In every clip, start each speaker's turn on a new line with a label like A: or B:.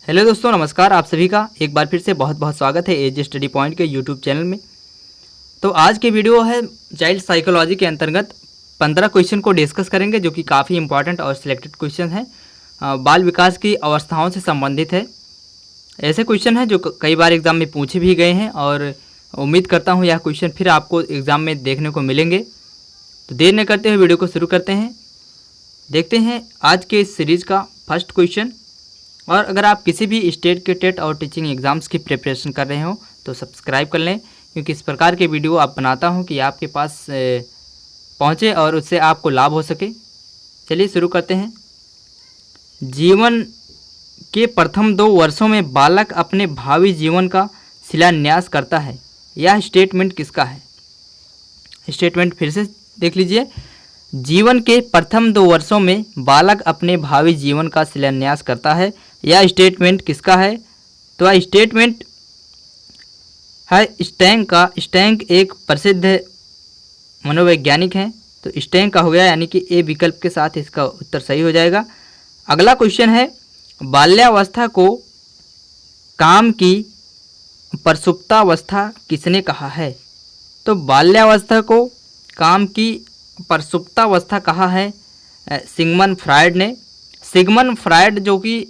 A: Hello दोस्तों, नमस्कार। आप सभी का एक बार फिर से बहुत बहुत स्वागत है एज स्टडी पॉइंट के यूट्यूब चैनल में। तो आज की वीडियो है चाइल्ड साइकोलॉजी के अंतर्गत 15 क्वेश्चन को डिस्कस करेंगे, जो कि काफ़ी इंपॉर्टेंट और सिलेक्टेड क्वेश्चन हैं। बाल विकास की अवस्थाओं से संबंधित है। ऐसे क्वेश्चन हैं जो कई बार एग्ज़ाम में पूछे भी गए हैं और उम्मीद करता हूँ यह क्वेश्चन फिर आपको एग्ज़ाम में देखने को मिलेंगे। तो देर न करते हुए वीडियो को शुरू करते हैं। देखते हैं आज के इस सीरीज़ का फर्स्ट क्वेश्चन। और अगर आप किसी भी स्टेट के टेट और टीचिंग एग्ज़ाम्स की प्रिपरेशन कर रहे हो तो सब्सक्राइब कर लें, क्योंकि इस प्रकार के वीडियो आप बनाता हूं कि आपके पास पहुंचे और उससे आपको लाभ हो सके। चलिए शुरू करते हैं। जीवन के प्रथम 2 वर्षों में बालक अपने भावी जीवन का शिलान्यास करता है। यह स्टेटमेंट किसका है? स्टेटमेंट फिर से देख लीजिए। जीवन के प्रथम 2 वर्षों में बालक अपने भावी जीवन का शिलान्यास करता है। यह स्टेटमेंट किसका है? तो यह स्टेटमेंट है स्टैंग का। स्टैंग एक प्रसिद्ध मनोवैज्ञानिक हैं, तो स्टैंग का हो गया, यानी कि ए विकल्प के साथ इसका उत्तर सही हो जाएगा। अगला क्वेश्चन है, बाल्यावस्था को काम की प्रसुप्तावस्था किसने कहा है? तो बाल्यावस्था को काम की प्रसुप्तावस्था कहा है सिगमंड फ्रायड ने। सिगमंड फ्रायड जो कि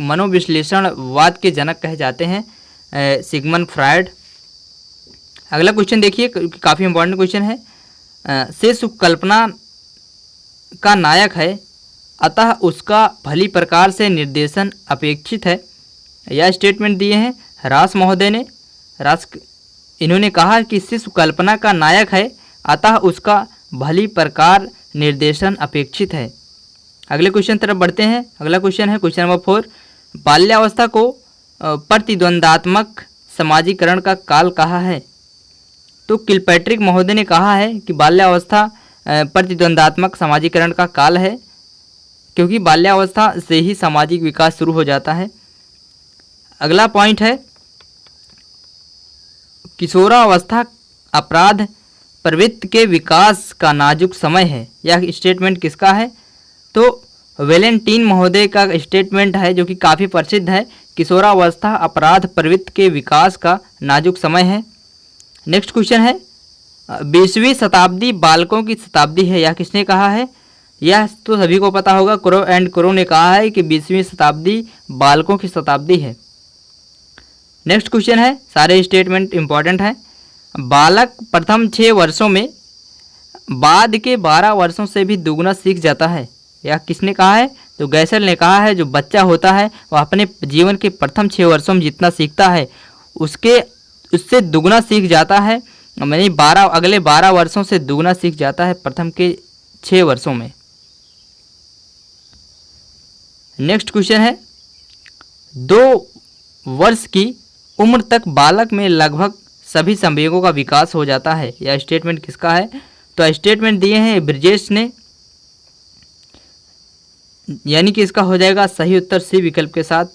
A: मनोविश्लेषणवाद के जनक कहे जाते हैं, सिगमंड फ्रायड। अगला क्वेश्चन देखिए, काफ़ी इंपॉर्टेंट क्वेश्चन है। शिशु कल्पना का नायक है, अतः उसका भली प्रकार से निर्देशन अपेक्षित है। यह स्टेटमेंट दिए हैं रास महोदय ने। इन्होंने कहा कि शिशु कल्पना का नायक है, अतः उसका भली प्रकार निर्देशन अपेक्षित है। अगले क्वेश्चन तरफ बढ़ते हैं। अगला क्वेश्चन है क्वेश्चन नंबर 4। बाल्यावस्था को प्रतिद्वंदात्मक समाजीकरण का काल कहा है। तो किलपैट्रिक महोदय ने कहा है कि बाल्यावस्था प्रतिद्वंदात्मक समाजीकरण का काल है, क्योंकि बाल्यावस्था से ही सामाजिक विकास शुरू हो जाता है। अगला पॉइंट है, किशोरावस्था अपराध प्रवृत्ति के विकास का नाजुक समय है। यह स्टेटमेंट किसका है? तो वैलेंटाइन महोदय का स्टेटमेंट है, जो कि काफ़ी प्रसिद्ध है। किशोरावस्था अपराध प्रवृत्ति के विकास का नाजुक समय है। नेक्स्ट क्वेश्चन है, 20वीं शताब्दी बालकों की शताब्दी है। यह किसने कहा है? यह तो सभी को पता होगा, क्रो एंड क्रो ने कहा है कि 20वीं शताब्दी बालकों की शताब्दी है। नेक्स्ट क्वेश्चन है, सारे स्टेटमेंट इंपॉर्टेंट है। बालक प्रथम 6 वर्षों में बाद के 12 वर्षों से भी दुगना सीख जाता है। यह किसने कहा है? तो गैसल ने कहा है, जो बच्चा होता है वह अपने जीवन के प्रथम 6 वर्षों में जितना सीखता है उससे दुगना सीख जाता है। यानी अगले 12 वर्षों से दुगना सीख जाता है प्रथम के 6 वर्षों में। नेक्स्ट क्वेश्चन है, 2 वर्ष की उम्र तक बालक में लगभग सभी संवेगों का विकास हो जाता है। यह स्टेटमेंट किसका है? तो स्टेटमेंट दिए हैं ब्रिजेश ने, यानी कि इसका हो जाएगा सही उत्तर सी विकल्प के साथ।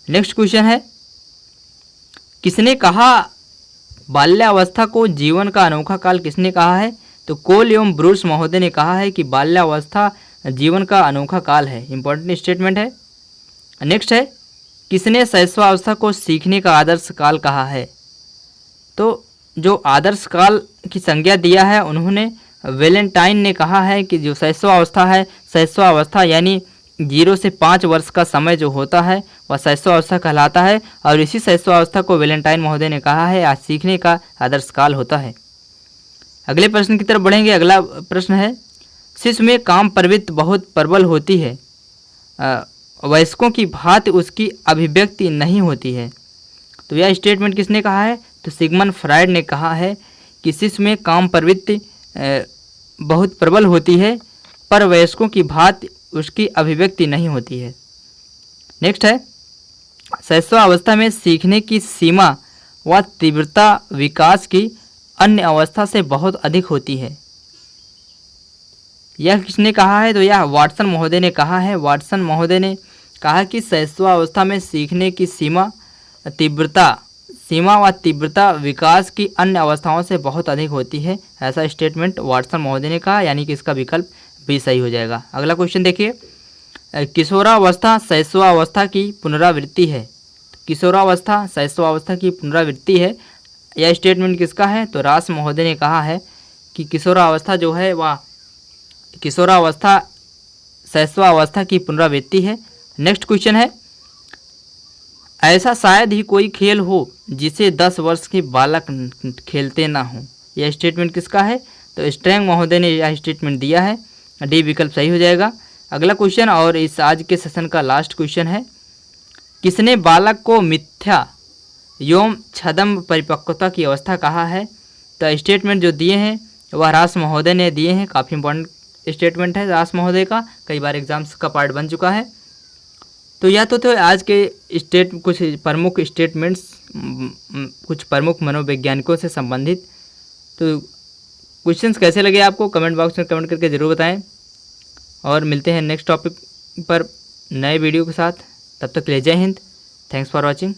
A: नेक्स्ट क्वेश्चन है, किसने कहा बाल्यावस्था को जीवन का अनोखा काल किसने कहा है? तो कोल एवं ब्रूस महोदय ने कहा है कि बाल्यावस्था जीवन का अनोखा काल है। इंपॉर्टेंट स्टेटमेंट है। नेक्स्ट है, किसने शैशवावस्था को सीखने का आदर्श काल कहा है? तो जो आदर्श काल की संज्ञा दिया है उन्होंने वैलेंटाइन ने कहा है कि जो शैशवावस्था है, शैशवावस्था यानी 0 से 5 वर्ष का समय जो होता है वह शैशवावस्था कहलाता है, और इसी शैशवावस्था को वैलेंटाइन महोदय ने कहा है आज सीखने का आदर्श काल होता है। अगले प्रश्न की तरफ बढ़ेंगे। अगला प्रश्न है, शिशु में काम प्रवृत्ति बहुत प्रबल होती है, वयस्कों की भांति उसकी अभिव्यक्ति नहीं होती है। तो यह स्टेटमेंट किसने कहा है? तो सिगमंड फ्रायड ने कहा है कि शिशु में काम प्रवृत्ति बहुत प्रबल होती है, पर वयस्कों की भांति उसकी अभिव्यक्ति नहीं होती है। नेक्स्ट है, शैशवावस्था में सीखने की सीमा व तीव्रता विकास की अन्य अवस्था से बहुत अधिक होती है। यह किसने कहा है? तो यह वाटसन महोदय ने कहा है। वाटसन महोदय ने कहा कि शैशवावस्था में सीखने की सीमा व तीव्रता विकास की अन्य अवस्थाओं से बहुत अधिक होती है। ऐसा स्टेटमेंट वाटसन महोदय ने कहा, यानी कि इसका विकल्प भी सही हो जाएगा। अगला क्वेश्चन देखिए, किशोरावस्था शैशवावस्था की पुनरावृत्ति है। किशोरावस्था शैशवावस्था की पुनरावृत्ति है। यह स्टेटमेंट किसका है? तो रास महोदय ने कहा है कि किशोरावस्था जो है वह किशोरावस्था शैशवावस्था की पुनरावृत्ति है। नेक्स्ट क्वेश्चन है, ऐसा शायद ही कोई खेल हो जिसे 10 वर्ष के बालक खेलते ना हो। यह स्टेटमेंट किसका है? तो स्ट्रैंग महोदय ने यह स्टेटमेंट दिया है। डी विकल्प सही हो जाएगा। अगला क्वेश्चन और इस आज के सेशन का लास्ट क्वेश्चन है, किसने बालक को मिथ्या एवं छद्म परिपक्वता की अवस्था कहा है? तो स्टेटमेंट जो दिए हैं वह रास महोदय ने दिए हैं। काफ़ी इंपॉर्टेंट स्टेटमेंट है रास महोदय का, कई बार एग्जाम्स का पार्ट बन चुका है। तो यह तो आज के कुछ प्रमुख स्टेटमेंट्स कुछ प्रमुख मनोवैज्ञानिकों से संबंधित। तो क्वेश्चंस कैसे लगे आपको कमेंट बॉक्स में कमेंट करके ज़रूर बताएं, और मिलते हैं नेक्स्ट टॉपिक पर नए वीडियो के साथ। तब तक के लिए जय हिंद। Thanks for watching.